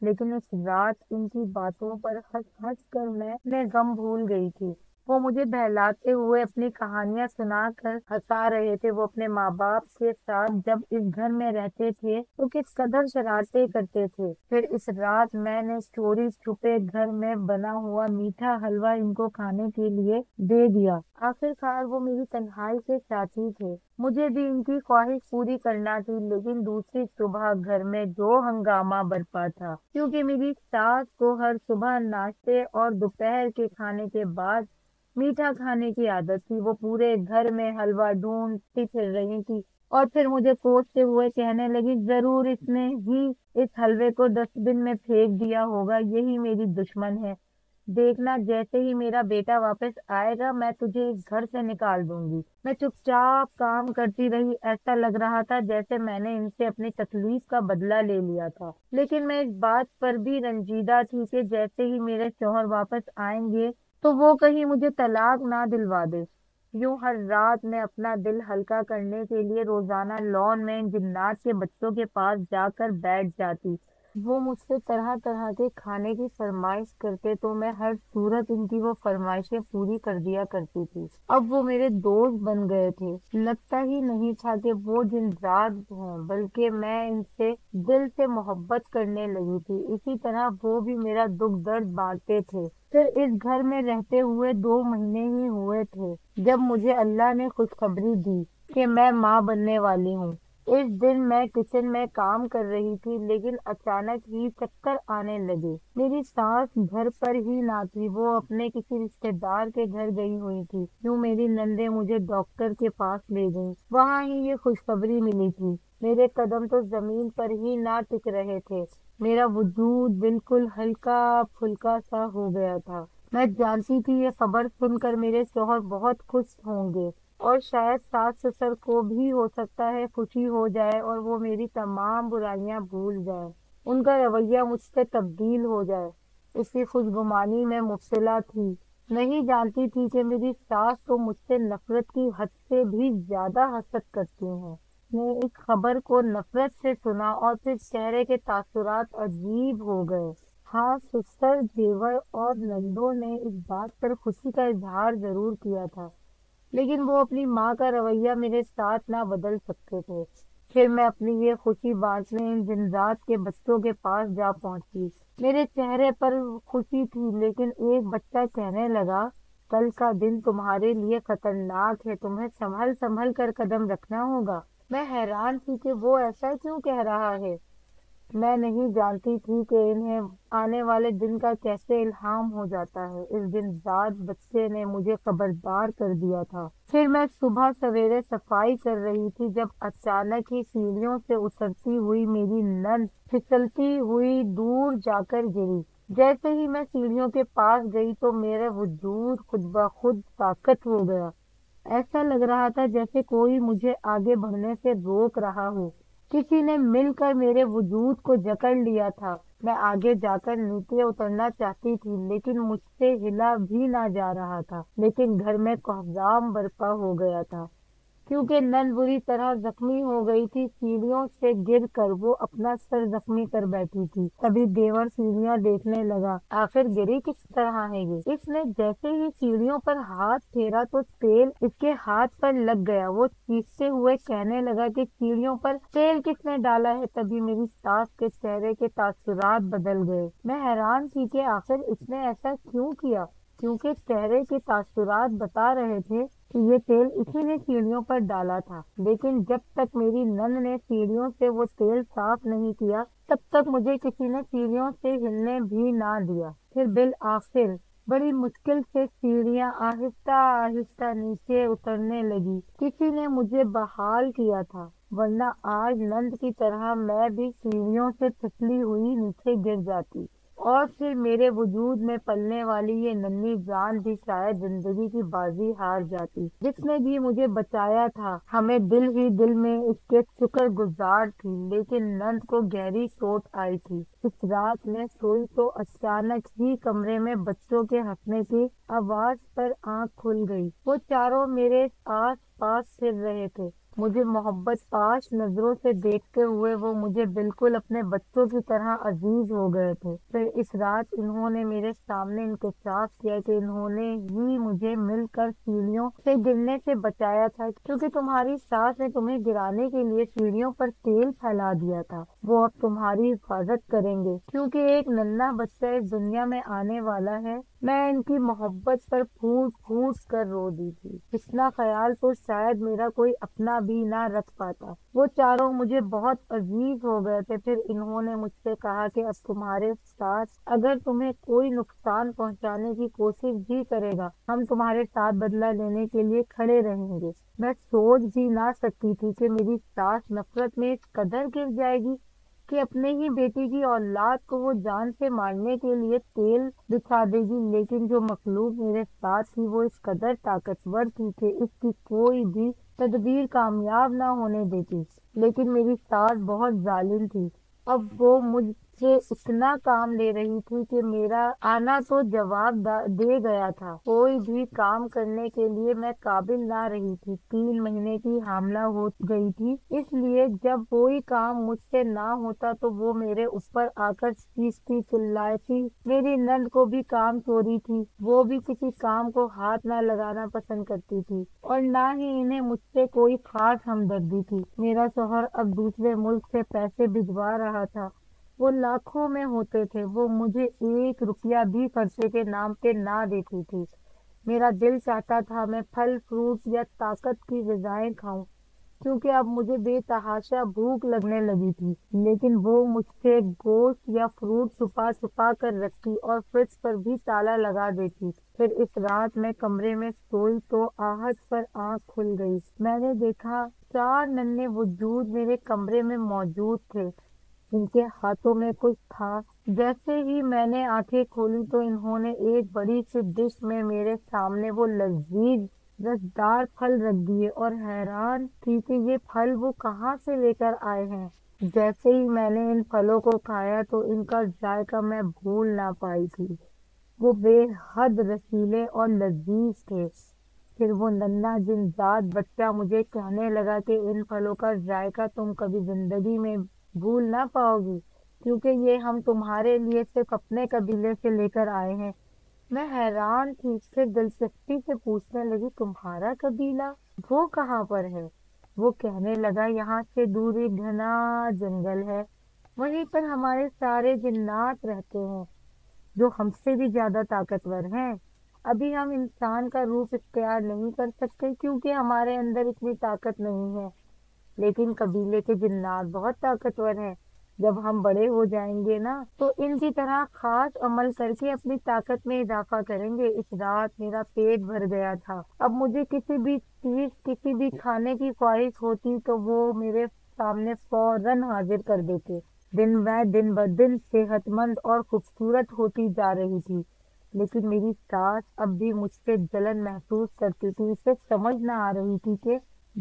Speaker 1: لیکن اس رات ان کی باتوں پر ہنس ہنس کر میں اپنے غم بھول گئی تھی۔ وہ مجھے بہلاتے ہوئے اپنی کہانیاں سنا کر ہنسا رہے تھے۔ وہ اپنے ماں باپ کے ساتھ جب اس گھر میں رہتے تھے تو کس قدر شرارتیں کرتے تھے۔ پھر اس رات میں نے چوری چھپے گھر میں بنا ہوا میٹھا حلوہ ان کو کھانے کے لیے دے دیا۔ آخر کار وہ میری تنہائی کے ساتھی تھے، مجھے بھی ان کی خواہش پوری کرنا تھی۔ لیکن دوسری صبح گھر میں جو ہنگامہ برپا تھا، کیونکہ میری ساس کو ہر صبح ناشتے اور دوپہر کے کھانے کے بعد میٹھا کھانے کی عادت تھی۔ وہ پورے گھر میں حلوہ ڈھونڈتی پھر رہی تھی اور پھر مجھے کوستے ہوئے کہنے لگی، ضرور اس نے ہی اس حلوے کو ڈسٹ بن میں پھینک دیا ہوگا، یہی میری دشمن ہے۔ دیکھنا، جیسے ہی میرا بیٹا واپس آئے گا میں تجھے اس گھر سے نکال دوں گی۔ میں چپ چاپ کام کرتی رہی، ایسا لگ رہا تھا جیسے میں نے ان سے اپنی تکلیف کا بدلہ لے لیا تھا، لیکن میں اس بات پر بھی رنجیدہ تھی کہ جیسے ہی میرے شوہر واپس آئیں گے تو وہ کہیں مجھے طلاق نہ دلوا دے۔ یوں ہر رات میں اپنا دل ہلکا کرنے کے لیے روزانہ لان میں ان جنات کے بچوں کے پاس جا کر بیٹھ جاتی۔ وہ مجھ سے طرح طرح کے کھانے کی فرمائش کرتے تو میں ہر صورت ان کی وہ فرمائشیں پوری کر دیا کرتی تھی۔ اب وہ میرے دوست بن گئے تھے، لگتا ہی نہیں تھا کہ وہ جن رات ہوں، بلکہ میں ان سے دل سے محبت کرنے لگی تھی۔ اسی طرح وہ بھی میرا دکھ درد بانٹتے تھے۔ پھر اس گھر میں رہتے ہوئے 2 مہینے ہی ہوئے تھے جب مجھے اللہ نے خوشخبری دی کہ میں ماں بننے والی ہوں۔ इस दिन मैं किचन में काम कर रही थी, लेकिन अचानक ही चक्कर आने लगे। मेरी सास घर पर ही ना थी, वो अपने किसी रिश्तेदार के घर गई हुई थी। यूं मेरी नंदे मुझे डॉक्टर के पास ले गईं। वहां ही ये खुशखबरी मिली थी। मेरे कदम तो जमीन पर ही ना टिक रहे थे। मेरा वजूद बिल्कुल हल्का फुल्का सा हो गया था। मैं जानती थी ये खबर सुनकर मेरे शौहर बहुत खुश होंगे, और शायद सास ससुर को भी हो सकता है खुशी हो जाए और वो मेरी तमाम बुराइयां भूल जाए, उनका रवैया मुझसे तब्दील हो जाए। इसी खुशगुमानी में मुब्तला थी। नहीं जानती थी कि मेरी सास तो मुझसे नफरत की हद से भी ज्यादा हसद करती हैं। मैं इस खबर को नफरत से सुना और फिर चेहरे के तासुरात अजीब हो गए। हाँ, ससुर, देवर और नंदों ने इस बात पर खुशी का इजहार जरूर किया था, लेकिन वो अपनी माँ का रवैया मेरे साथ ना बदल सकते थे। फिर मैं अपनी ये खुशी बांटने इन दिन रात के बच्चों के पास जा पहुंची। मेरे चेहरे पर खुशी थी, लेकिन एक बच्चा कहने लगा, कल का दिन तुम्हारे लिए खतरनाक है, तुम्हें संभल संभल कर कदम रखना होगा। मैं हैरान थी कि वो ऐसा क्यों कह रहा है। मैं नहीं जानती थी कि इन्हें आने वाले दिन का कैसे इल्हाम हो जाता है। इस दिन रात बच्चे ने मुझे खबरदार कर दिया था। फिर मैं सुबह सवेरे सफाई कर रही थी जब अचानक ही सीढ़ियों से उतरती हुई मेरी नंद फिसलती हुई दूर जाकर गिरी। जैसे ही मैं सीढ़ियों के पास गई तो मेरा वजूद खुद ब खुद ताकत हो गया। ऐसा लग रहा था जैसे कोई मुझे आगे बढ़ने से रोक रहा हो। किसी ने मिलकर मेरे वजूद को जकड़ लिया था। मैं आगे जाकर नीचे उतरना चाहती थी, लेकिन मुझसे हिला भी ना जा रहा था। लेकिन घर में कोहराम बरपा हो गया था, क्योंकि नन बुरी तरह जख्मी हो गई थी। सीढ़ियों से गिरकर वो अपना सर जख्मी कर बैठी थी। तभी देवर सीढ़ियां देखने लगा। आखिर गिरी किस तरह है ये। इसने जैसे ही सीढ़ियों पर हाथ फेरा तो तेल इसके हाथ पर लग गया। वो चीखते हुए कहने लगा कि सीढ़ियों पर तेल किसने डाला है। तभी मेरी सास के चेहरे के तासुरात बदल गए। मैं हैरान थी कि आखिर इसने ऐसा क्यों किया, क्योंकि चेहरे के तासुरात बता रहे थे कि ये तेल इसी ने सीढ़ियों पर डाला था। लेकिन जब तक मेरी नंद ने सीढ़ियों से वो तेल साफ नहीं किया, तब तक मुझे किसी ने सीढ़ियों से हिलने भी ना दिया। फिर बिल आखिर बड़ी मुश्किल से सीढ़ियां आहिस्ता आहिस्ता नीचे उतरने लगी। किसी ने मुझे बहाल किया था, वरना आज नंद की तरह मैं भी सीढ़ियों से फिसली हुई नीचे गिर जाती, और फिर मेरे वजूद में पलने वाली ये नन्ही जान भी शायद जिंदगी की बाजी हार जाती। जिसने भी मुझे बचाया था, हमें दिल ही दिल में इसके शुक्रगुजार थी। लेकिन नंद को गहरी चोट आई थी। इस रात में सोई तो अचानक ही कमरे में बच्चों के हंसने की आवाज पर आंख खुल गई। वो चारों मेरे आस पास फिर रहे थे। मुझे मोहब्बत पाश नजरों से देखते हुए वो मुझे बिल्कुल अपने बच्चों की तरह अजीज हो गए थे। फिर इस रात इन्होंने मेरे सामने इंकशाफ किया कि इन्होंने ही मुझे मिलकर सीढ़ियों से गिरने से बचाया था, क्योंकि तुम्हारी सास ने तुम्हें गिराने के लिए सीढ़ियों पर तेल फैला दिया था। वो अब तुम्हारी हिफाजत करेंगे, क्योंकि एक नन्हा बच्चा इस दुनिया में आने वाला है। मैं इनकी मोहब्बत पर फूट फूट कर रो दी थी। इतना ख्याल तो शायद मेरा कोई अपना भी ना रख पाता। वो चारों मुझे बहुत अजीज हो गए थे। फिर इन्होंने मुझसे कहा कि अब तुम्हारे साथ अगर तुम्हें कोई नुकसान पहुंचाने की कोशिश भी करेगा, हम तुम्हारे साथ बदला लेने के लिए खड़े रहेंगे। मैं सोच भी ना सकती थी कि मेरी सास नफरत में इस कदर गिर जाएगी कि अपने ही बेटी की औलाद को वो जान से मारने के लिए तेल बिछा देगी। लेकिन जो मखलूक मेरे साथ थी वो इस कदर ताकतवर थी कि इसकी कोई भी तदबीर कामयाब ना होने देती। लेकिन मेरी सास बहुत जालिम थी। अब वो मुझसे इतना काम ले रही थी कि मेरा आना तो जवाब दे गया था। कोई भी काम करने के लिए मैं काबिल ना रही थी। 3 महीने की हामला हो गई थी, इसलिए जब कोई काम मुझसे ना होता तो वो मेरे ऊपर आकर चीखती चिल्लाती। मेरी नंद को भी काम चोरी थी। वो भी किसी काम को हाथ ना लगाना पसंद करती थी, और ना ही इन्हें मुझसे कोई खास हमदर्दी थी। मेरा शौहर अब दूसरे मुल्क से पैसे भिजवा रहा था। वो लाखों में होते थे। वो मुझे 1 रुपया भी खर्चे के नाम पे ना देती थी। मेरा दिल चाहता था मैं फल फ्रूट या ताकत की ग़िज़ाएं खाऊं, क्योंकि अब मुझे बेतहाशा भूख लगने लगी थी। लेकिन वो मुझसे गोश्त या फ्रूट छुपा छुपा कर रखती और फ्रिज पर भी ताला लगा देती। फिर इस रात मैं कमरे में सोई तो आहट पर आंख खुल गई। मैंने देखा 4 नन्हे वजूद मेरे कमरे में मौजूद थे, जिनके हाथों में कुछ था। जैसे ही मैंने आंखें खोली तो इन्होंने एक बड़ी सी डिश में मेरे सामने वो लजीज रसदार फल रख दिए और हैरान थी कि ये फल वो कहाँ से लेकर आए हैं। जैसे ही मैंने इन फलों को खाया तो इनका जायका मैं भूल ना पाई थी। वो बेहद रसीले और लजीज थे। फिर वो नन्हा जिनजात बच्चा मुझे कहने लगा कि इन फलों का जायका तुम कभी जिंदगी में भूल ना पाओगी, क्योंकि ये हम तुम्हारे लिए सिर्फ अपने कबीले से लेकर आए हैं। मैं हैरान थी, फिर दिलचस्पी से पूछने लगी, तुम्हारा कबीला वो कहाँ पर है? वो कहने लगा, यहाँ से दूर एक घना जंगल है, वहीं पर हमारे सारे जिन्नात रहते हैं, जो हमसे भी ज्यादा ताकतवर हैं। अभी हम इंसान का रूप इख्तियार नहीं कर सकते क्योंकि हमारे अंदर इतनी ताकत नहीं है, लेकिन कबीले के जिन्नात बहुत ताकतवर हैं। जब हम बड़े हो जाएंगे ना तो इनकी तरह खास अमल करके अपनी ताकत में इजाफा करेंगे। इस रात मेरा पेट भर गया था। अब मुझे किसी भी खाने की ख्वाहिश होती तो वो मेरे सामने फौरन हाजिर कर देते। दिन ब दिन सेहतमंद और खूबसूरत होती जा रही थी, लेकिन मेरी सास अब भी मुझसे जलन महसूस करती थी। उसे समझ न आ रही थी कि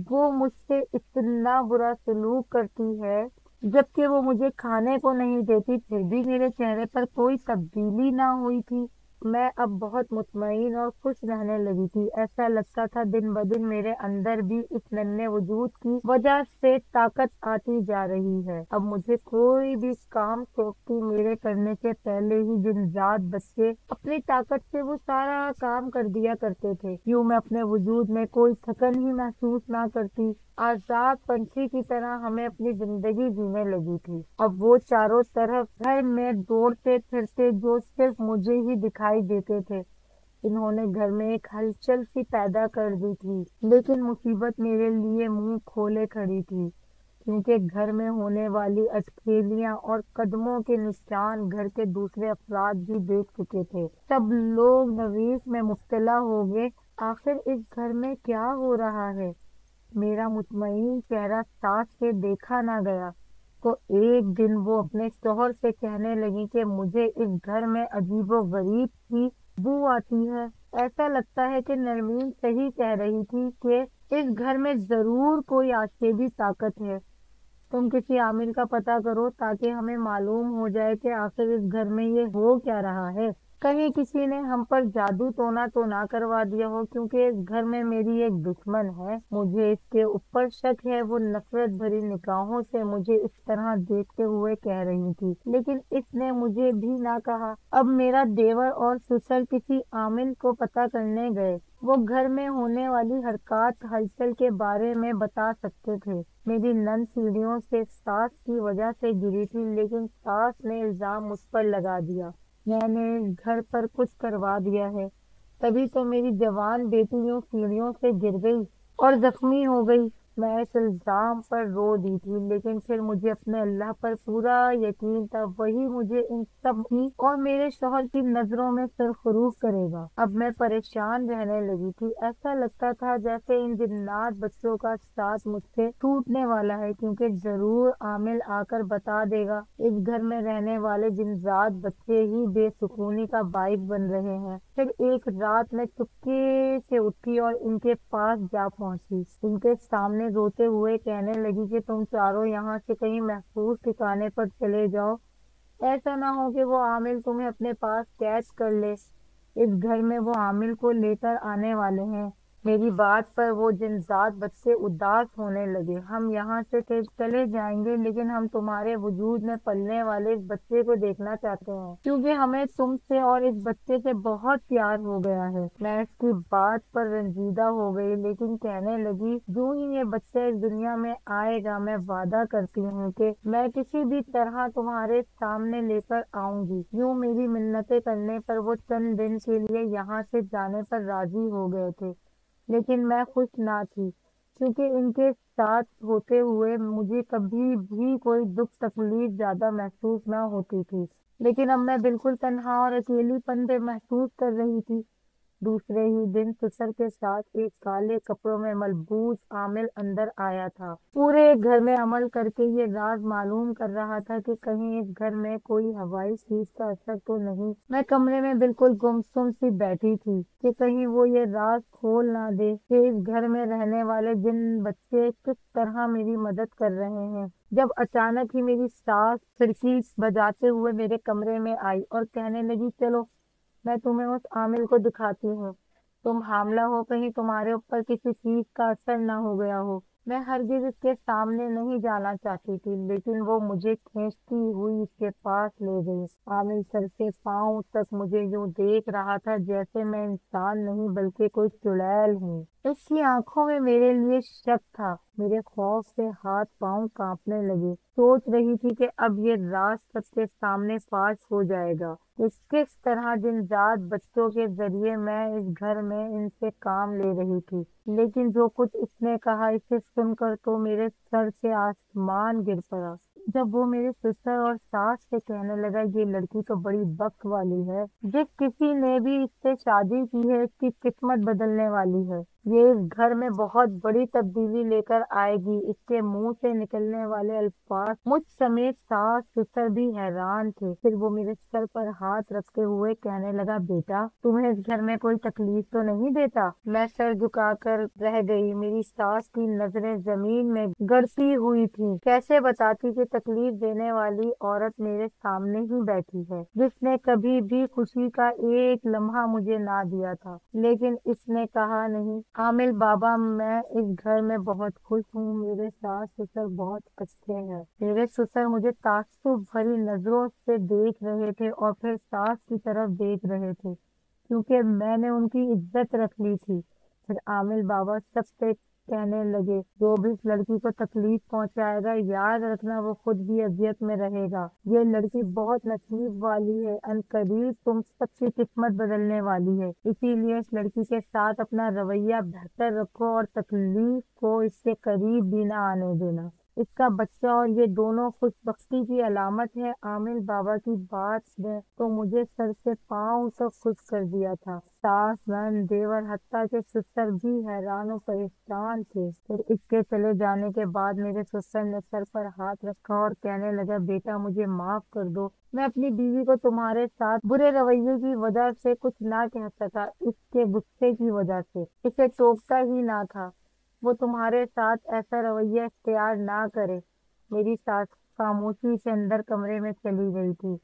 Speaker 1: वो मुझसे इतना बुरा सलूक करती है, जबकि वो मुझे खाने को नहीं देती। फिर भी मेरे चेहरे पर कोई तब्दीली ना हुई थी। मैं अब बहुत मुतमईन और खुश रहने लगी थी। ऐसा लगता था दिन ब दिन मेरे अंदर भी इस नन्हे वजूद की वजह से ताकत आती जा रही है। अब मुझे कोई भी काम सोचती मेरे करने से पहले ही जिनजात बच्चे अपनी ताकत से वो सारा काम कर दिया करते थे। यूं मैं अपने वजूद में कोई थकन ही महसूस ना करती, आजाद पंछी की तरह हमें अपनी जिंदगी जीने लगी थी। अब वो चारों तरफ घर में दौड़ते फिरते जो सिर्फ मुझे ही दिखाई देते थे। इन्होंने घर में एक हलचल सी पैदा कर दी थी, लेकिन मुसीबत मेरे लिए मुंह खोले खड़ी थी, क्योंकि घर में होने वाली अटखेलियां और कदमों के निशान घर के दूसरे अफराद भी देख चुके थे। सब लोग नवीस में मुब्तला हो गए। आखिर इस घर में क्या हो रहा है? मेरा मुतमईन चेहरा सास से देखा ना गया तो एक दिन वो अपने शौहर से कहने लगी कि मुझे इस घर में अजीबो गरीब सी बू आती है। ऐसा लगता है कि नरमीन सही कह रही थी कि इस घर में जरूर कोई आश्चर्य ताकत है। तुम किसी आमिर का पता करो ताकि हमें मालूम हो जाए कि आखिर इस घर में ये हो क्या रहा है। कहीं किसी ने हम पर जादू टोना तो ना करवा दिया हो, क्योंकि इस घर में मेरी एक दुश्मन है। मुझे इसके ऊपर शक है। वो नफरत भरी निगाहों से मुझे इस तरह देखते हुए कह रही थी, लेकिन इसने मुझे भी ना कहा। अब मेरा देवर और ससुर किसी आमिल को पता करने गए। वो घर में होने वाली हरकत हलचल के बारे में बता सकते थे। मेरी नन सीढ़ियों से सास की वजह से गिरी थी, लेकिन सास ने इल्जाम मुझ पर लगा दिया, मैंने इस घर पर कुछ करवा दिया है। तभी तो मेरी जवान बेटी यूं सीढ़ियों से गिर गई और जख्मी हो गई। मैं इस इल्जाम पर रो दी थी, लेकिन फिर मुझे अपने अल्लाह पर पूरा यकीन था, वही मुझे इन सब की और मेरे शौहर की नजरों में सरखरूफ करेगा। अब मैं परेशान रहने लगी थी। ऐसा लगता था जैसे इन जिन्नात बच्चों का साथ मुझसे टूटने वाला है, क्योंकि जरूर आमिल आकर बता देगा इस घर में रहने वाले जिन्नात बच्चे ही बेसुकूनी का बाइस बन रहे हैं। फिर एक रात मैं चुपके से उठी और इनके पास जा पहुंची। इनके सामने रोते हुए कहने लगी कि तुम चारों यहाँ से कहीं महफूज ठिकाने पर चले जाओ। ऐसा ना हो कि वो आमिल तुम्हें अपने पास कैद कर ले। इस घर में वो आमिल को लेकर आने वाले हैं। मेरी बात पर वो जिनजात बच्चे उदास होने लगे। हम यहाँ से चले जाएंगे, लेकिन हम तुम्हारे वजूद में पलने वाले इस बच्चे को देखना चाहते हैं, क्योंकि हमें तुमसे और इस बच्चे से बहुत प्यार हो गया है। मैं इसकी बात पर रंजीदा हो गई, लेकिन कहने लगी, जो ही ये बच्चा इस दुनिया में आएगा मैं वादा करती हूँ कि मैं किसी भी तरह तुम्हारे सामने लेकर आऊंगी। यूं मेरी मिन्नतें करने पर वो चंद दिन के लिए यहाँ से जाने पर राजी हो गए थे, लेकिन मैं खुश ना थी। क्योंकि इनके साथ होते हुए मुझे कभी भी कोई दुख तकलीफ ज्यादा महसूस ना होती थी। लेकिन अब मैं बिल्कुल तन्हा और अकेलीपन पे महसूस कर रही थी। दूसरे ही दिन सुसर के साथ एक काले कपड़ों में मलबूस आमिल अंदर आया था। पूरे घर में अमल करके ये राज मालूम कर रहा था कि कहीं इस घर में कोई हवाई चीज का असर तो नहीं। मैं कमरे में बिल्कुल गुमसुम सी बैठी थी कि कहीं वो ये राज खोल ना दे कि इस घर में रहने वाले जिन बच्चे किस तरह मेरी मदद कर रहे हैं। जब अचानक ही मेरी सास खिड़की बजाते हुए मेरे कमरे में आई और कहने लगी, चलो मैं तुम्हें उस आमिल को दिखाती हूँ। तुम हामला हो, कहीं तुम्हारे ऊपर किसी चीज का असर ना हो गया हो। मैं हरगिज इसके सामने नहीं जाना चाहती थी, लेकिन वो मुझे खींचती हुई इसके पास ले गई। आमिल सर से पांव तक मुझे यूं देख रहा था जैसे मैं इंसान नहीं बल्कि कोई चुड़ैल हूँ। इसकी आंखों में मेरे लिए शक था। मेरे खौफ से हाथ पांव कांपने लगे। सोच रही थी कि अब ये राज सबके सामने फाश हो जाएगा कि किस तरह दिन रात बच्चों के जरिए मैं इस घर में इनसे काम ले रही थी। लेकिन जो कुछ इसने कहा, इसे सुनकर तो मेरे सर से आसमान गिर पड़ा। जब वो मेरे ससुर और सास से कहने लगा, ये लड़की तो बड़ी बख्त वाली है, जिस किसी ने भी इससे शादी की है इसकी किस्मत बदलने वाली है। ये इस घर में बहुत बड़ी तब्दीली लेकर आएगी। इसके मुंह से निकलने वाले अल्फाज मुझ समेत सास ससुर भी हैरान थे। फिर वो मेरे सर पर हाथ रखते हुए कहने लगा, बेटा तुम्हें इस घर में कोई तकलीफ तो नहीं देता? मैं सर झुकाकर रह गई। मेरी सास की नजरें जमीन में गड़ती हुई थी। कैसे बताती कि तकलीफ देने वाली औरत मेरे सामने ही बैठी है, जिसने कभी भी खुशी का एक लम्हा मुझे ना दिया था। लेकिन इसने कहा, नहीं आमिल बाबा, मैं इस घर में बहुत खुश हूँ। मेरे सास ससुर बहुत अच्छे हैं। मेरे ससुर मुझे ताज्जुब भरी नजरों से देख रहे थे और फिर सास की तरफ देख रहे थे, क्योंकि मैंने उनकी इज्जत रख ली थी। फिर आमिल बाबा सबसे कहने लगे, जो भी इस लड़की को तकलीफ पहुंचाएगा, याद रखना वो खुद भी अजियत में रहेगा। ये लड़की बहुत नसीब वाली है, अनकरीब तुम सबकी किस्मत बदलने वाली है। इसीलिए इस लड़की के साथ अपना रवैया बेहतर रखो और तकलीफ को इससे करीब भी ना आने देना। इसका बच्चा और ये दोनों खुशबख्ती की अलामत है। आमिर बाबा की बात ने तो मुझे सर से पांव तक खुश कर दिया था। सास नंद देवर हत्ता के ससुर भी हैरान और परेशान थे। फिर इसके चले जाने के बाद मेरे ससुर ने सर पर हाथ रखा और कहने लगा, बेटा मुझे माफ कर दो। मैं अपनी बीवी को तुम्हारे साथ बुरे रवैये की वजह से कुछ ना कह सका। इसके गुस्से की वजह से इसे टोकता ही ना था। वो तुम्हारे साथ ऐसा रवैया इख्तियार ना करे। मेरी सास खामोशी से अंदर कमरे में चली गई थी।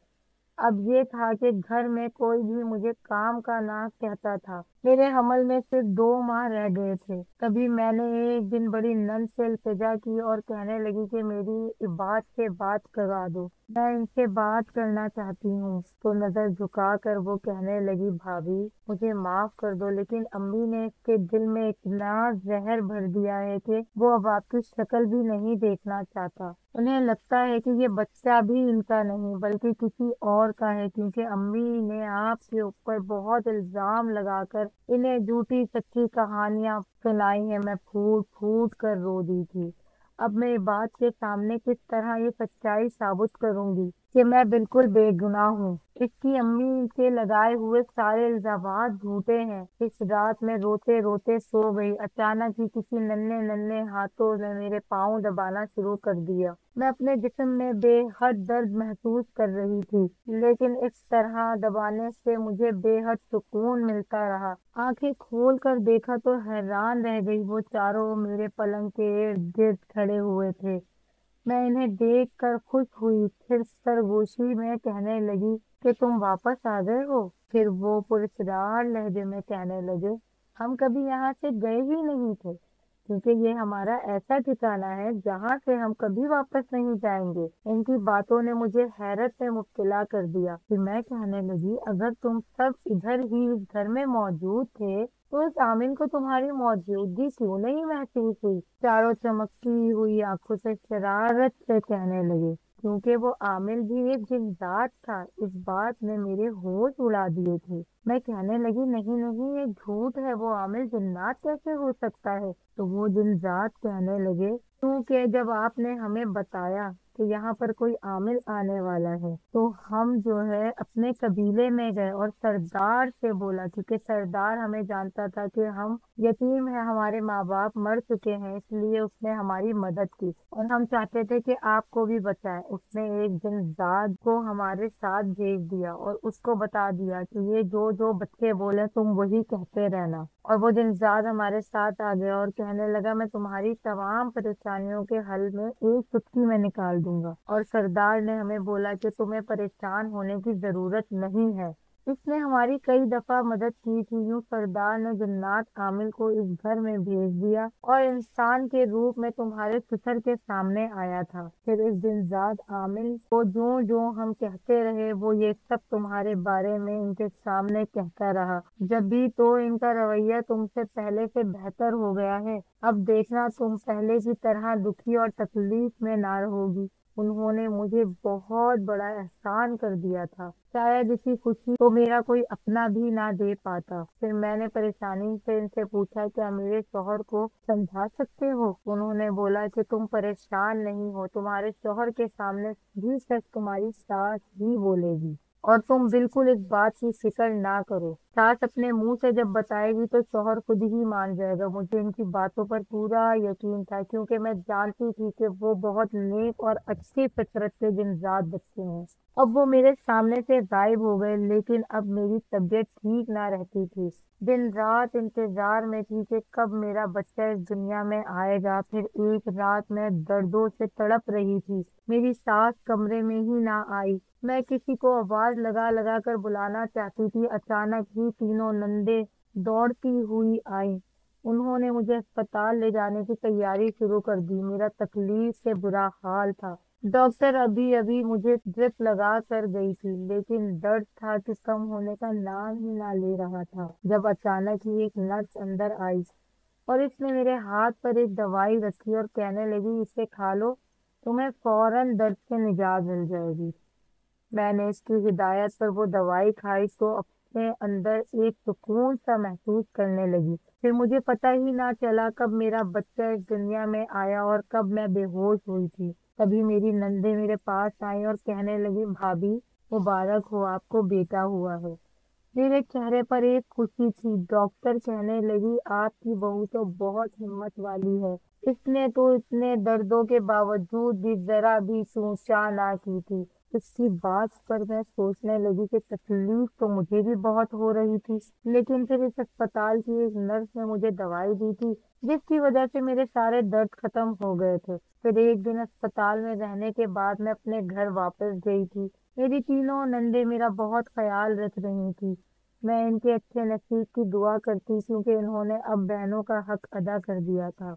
Speaker 1: अब ये था कि घर में कोई भी मुझे काम का ना कहता था। मेरे हमल में सिर्फ 2 माह रह गए थे। तभी मैंने एक दिन बड़ी नन से इल्तिजा की और कहने लगी कि मेरी बात से बात करा दो, मैं इनसे बात करना चाहती हूँ। तो नजर झुकाकर वो कहने लगी, भाभी मुझे माफ कर दो, लेकिन अम्मी ने इसके दिल में इतना जहर भर दिया है कि वो अब आपकी शक्ल भी नहीं देखना चाहता। उन्हें लगता है कि ये बच्चा भी इनका नहीं बल्कि किसी और का है, क्योंकि अम्मी ने आपके ऊपर बहुत इल्जाम लगाकर इन्हें झूठी सच्ची कहानियां सुनाई है। मैं फूट फूट कर रो दी थी। अब मैं इस बात के सामने किस तरह ये सच्चाई साबित करूंगी कि मैं बिल्कुल बेगुनाह हूँ। इसकी अम्मी के लगाए हुए सारे इल्जामात झूठे हैं। इस रात में रोते रोते सो गई। अचानक ही किसी नन्हे नन्हे हाथों ने मेरे पाँव दबाना शुरू कर दिया। मैं अपने जिस्म में बेहद दर्द महसूस कर रही थी, लेकिन इस तरह दबाने से मुझे बेहद सुकून मिलता रहा। आंखें खोल कर देखा तो हैरान रह गई। वो चारों मेरे पलंग के इर्द गिर्द खड़े हुए थे। मैं इन्हें देख कर खुश हुई। फिर सरगोशी में कहने लगी कि तुम वापस आ गए हो। फिर वो पुरस्कार लहजे में कहने लगे, हम कभी यहाँ से गए ही नहीं थे, क्योंकि ये हमारा ऐसा ठिकाना है जहाँ से हम कभी वापस नहीं जाएंगे। इनकी बातों ने मुझे हैरत में मुब्तला कर दिया। फिर मैं कहने लगी, अगर तुम सब इधर ही इस घर में मौजूद थे तो उस आमिन को तुम्हारी मौजूदगी क्यों नहीं महसूस हुई? चारों चमकती हुई आंखों से शरारत से कहने लगे, क्योंकि वो आमिल भी एक जिंदात था। इस बात ने मेरे होश उड़ा दिए थे। मैं कहने लगी, नहीं नहीं, ये झूठ है, वो आमिल जिन्नात कैसे हो सकता है। तो वो जिन्नात कहने लगे, क्योंकि जब आपने हमें बताया कि यहाँ पर कोई आमिल आने वाला है, तो हम जो है अपने कबीले में गए और सरदार से बोला, क्योंकि सरदार हमें जानता था कि हम यतीम है, हमारे माँ बाप मर चुके हैं, इसलिए उसने हमारी मदद की और हम चाहते थे कि आपको भी बचाए। उसने एक जिनजाद को हमारे साथ भेज दिया और उसको बता दिया कि ये जो जो बच्चे बोले तुम वही कहते रहना। और वो जिनजाद हमारे साथ आ गया और कहने लगा, मैं तुम्हारी तमाम परेशानियों के हल में एक चुटकी में निकाल दूंगा। और सरदार ने हमें बोला कि तुम्हें परेशान होने की जरूरत नहीं है। इसने हमारी कई दफा मदद की थी। यूं सरदार ने जन्नात आमिल को इस घर में भेज दिया और इंसान के रूप में तुम्हारे ससुर के सामने आया था। फिर इस दिन जाद आमिल को जो जो हम कहते रहे वो ये सब तुम्हारे बारे में इनके सामने कहता रहा। जब भी तो इनका रवैया तुमसे पहले से बेहतर हो गया है। अब देखना तुम पहले की तरह दुखी और तकलीफ में ना रहोगी। उन्होंने मुझे बहुत बड़ा एहसान कर दिया था, शायद इसी खुशी को मेरा कोई अपना भी ना दे पाता। फिर मैंने परेशानी से इनसे पूछा, क्या मेरे शौहर को समझा सकते हो। उन्होंने बोला कि तुम परेशान नहीं हो, तुम्हारे शौहर के सामने भी सच तुम्हारी सास ही बोलेगी और तुम बिल्कुल इस बात की फिक्र ना करो। सास अपने मुंह से जब बताएगी तो शौहर खुद ही मान जाएगा। मुझे इनकी बातों पर पूरा यकीन था, क्योंकि मैं जानती थी कि वो बहुत नेक और अच्छी फितरत के जिनजात बच्चे हैं। अब वो मेरे सामने से गायब हो गए, लेकिन अब मेरी तबीयत ठीक ना रहती थी। दिन रात इंतजार में थी कि कब मेरा बच्चा इस दुनिया में आएगा। फिर एक रात मैं दर्दों से तड़प रही थी। मेरी सास कमरे में ही ना आई। मैं किसी को आवाज लगा लगा कर बुलाना चाहती थी। अचानक ही तीनों नंदे दौड़ती हुई आई। उन्होंने मुझे अस्पताल ले जाने की तैयारी शुरू कर दी। मेरा तकलीफ से बुरा हाल था। डॉक्टर अभी अभी मुझे ड्रिप लगा कर गई थी, लेकिन दर्द था कि कम होने का नाम ही ना ले रहा था। जब अचानक ही एक नर्स अंदर आई और इसने मेरे हाथ पर एक दवाई रखी और कहने लगी, इसे खा लो, तुम्हें फौरन दर्द से निजात मिल जाएगी। मैंने इसकी हिदायत पर वो दवाई खाई तो अपने अंदर एक सुकून सा महसूस करने लगी। फिर मुझे पता ही ना चला कब मेरा बच्चा इस दुनिया में आया और कब मैं बेहोश हुई थी। तभी मेरी नंदे मेरे पास आई और कहने लगी, भाभी मुबारक हो, आपको बेटा हुआ है। मेरे चेहरे पर एक खुशी थी। डॉक्टर कहने लगी, आपकी बहू तो बहुत हिम्मत वाली है, इसने तो इतने दर्दों के बावजूद भी जरा भी चूं ना की थी। इसकी बात पर मैं सोचने लगी कि तकलीफ तो मुझे भी बहुत हो रही थी, लेकिन फिर इस अस्पताल की एक नर्स ने मुझे दवाई दी थी, जिसकी वजह से मेरे सारे दर्द खत्म हो गए थे। फिर एक दिन अस्पताल में रहने के बाद मैं अपने घर वापस गई थी। मेरी तीनों नंदे मेरा बहुत ख्याल रख रही थी। मैं इनके अच्छे नसीब की दुआ करती, क्योंकि इन्होंने अब बहनों का हक अदा कर दिया था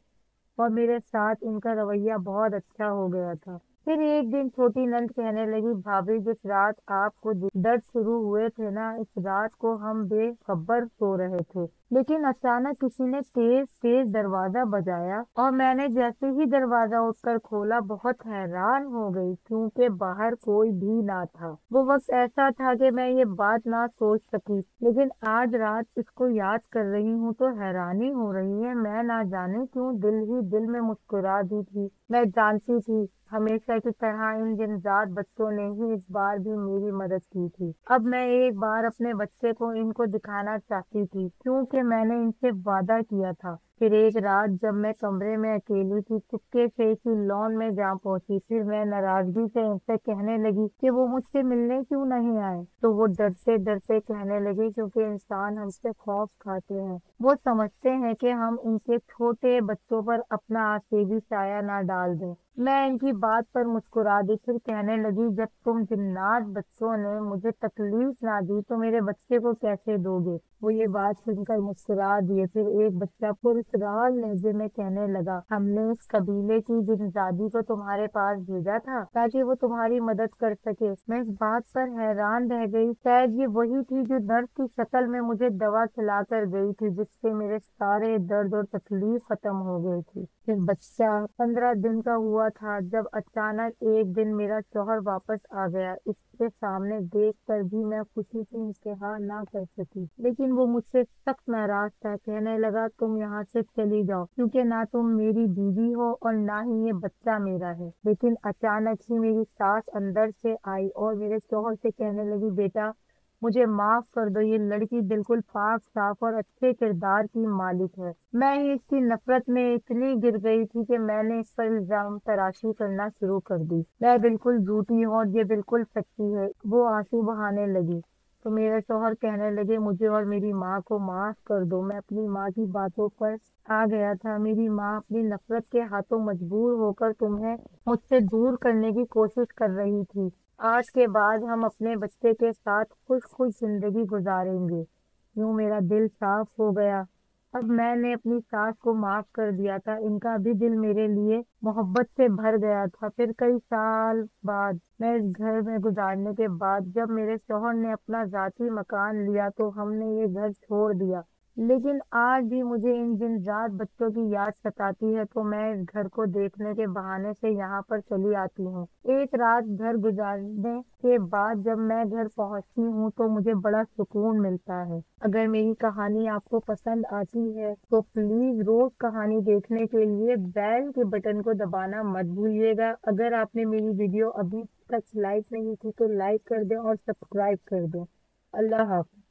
Speaker 1: और मेरे साथ इनका रवैया बहुत अच्छा हो गया था। फिर एक दिन छोटी नंद कहने लगी, भाभी जिस रात आपको दर्द शुरू हुए थे ना, इस रात को हम बेखबर सो रहे थे, लेकिन अचानक किसी ने तेज तेज दरवाजा बजाया और मैंने जैसे ही दरवाजा उठकर खोला बहुत हैरान हो गई, क्योंकि बाहर कोई भी ना था। वो वक्त ऐसा था कि मैं ये बात ना सोच सकी, लेकिन आज रात इसको याद कर रही हूँ तो हैरानी हो रही है। मैं ना जाने क्यों दिल ही दिल में मुस्कुरा दी थी। मैं जानती थी हमेशा की तरह इन जिनजात बच्चों ने ही इस बार भी मेरी मदद की थी। अब मैं एक बार अपने बच्चे को इनको दिखाना चाहती थी, क्योंकि मैंने इनसे वादा किया था। फिर एक रात जब मैं कमरे में अकेली थी, चुपके से इसी लॉन में जा पहुंची। फिर मैं नाराजगी से इनसे कहने लगी कि वो मुझसे मिलने क्यों नहीं आए। तो वो डरते डरते कहने लगे, क्योंकि इंसान हमसे खौफ खाते हैं, वो समझते हैं कि हम इनके छोटे बच्चों पर अपना आसेबी साया ना डाल दें। मैं इनकी बात पर मुस्कुरा दी। फिर कहने लगी, जब तुम जिन्नात बच्चों ने मुझे तकलीफ ना दी तो मेरे बच्चे को कैसे दोगे। वो ये बात सुनकर मुस्कुरा दिए। फिर एक बच्चा पुर पुरस्कार लहजे में कहने लगा, हमने इस कबीले की जिनजादी को तुम्हारे पास भेजा था ताकि वो तुम्हारी मदद कर सके। मैं इस बात पर हैरान रह गई, शायद ये वही थी जो नर्स की शक्ल में मुझे दवा खिलाकर गई थी, जिससे मेरे सारे दर्द और तकलीफ खत्म हो गई थी। फिर बच्चा 15 दिन का हुआ था जब अचानक एक दिन मेरा शौहर वापस आ गया। इसके सामने देख कर भी मैं खुशी से इस्तेहार ना कर सकी, लेकिन वो मुझसे सख्त नाराज था। कहने लगा, तुम यहाँ से चली जाओ, क्योंकि ना तुम मेरी बीवी हो और ना ही ये बच्चा मेरा है। लेकिन अचानक ही मेरी सास अंदर से आई और मेरे शौहर से कहने लगी, बेटा मुझे माफ कर दो, ये लड़की बिल्कुल पाक साफ और अच्छे किरदार की मालिक है। मैं ही इसकी नफरत में इतनी गिर गई थी कि मैंने इस पर इल्जाम तराशी करना शुरू कर दी। मैं बिल्कुल झूठी हूँ और ये बिल्कुल सच्ची है। वो आंसू बहाने लगी तो मेरे शौहर कहने लगे, मुझे और मेरी माँ को माफ कर दो। मैं अपनी माँ की बातों पर आ गया था। मेरी माँ अपनी नफरत के हाथों मजबूर होकर तुम्हें मुझसे दूर करने की कोशिश कर रही थी। आज के बाद हम अपने बच्चे के साथ खुश खुश जिंदगी गुजारेंगे। यूं मेरा दिल साफ हो गया। अब मैंने अपनी सास को माफ कर दिया था। इनका भी दिल मेरे लिए मोहब्बत से भर गया था। फिर कई साल बाद मैं इस घर में गुजारने के बाद जब मेरे शौहर ने अपना जाती मकान लिया तो हमने ये घर छोड़ दिया। लेकिन आज भी मुझे इन दिन रात बच्चों की याद सताती है, तो मैं इस घर को देखने के बहाने से यहाँ पर चली आती हूँ। एक रात घर गुजारने के बाद जब मैं घर पहुँचती हूँ तो मुझे बड़ा सुकून मिलता है। अगर मेरी कहानी आपको पसंद आती है तो प्लीज रोज कहानी देखने के लिए बेल के बटन को दबाना मत भूलिएगा। अगर आपने मेरी वीडियो अभी तक लाइक नहीं की तो लाइक कर दें और सब्सक्राइब कर दें। अल्लाह हाफ़िज़।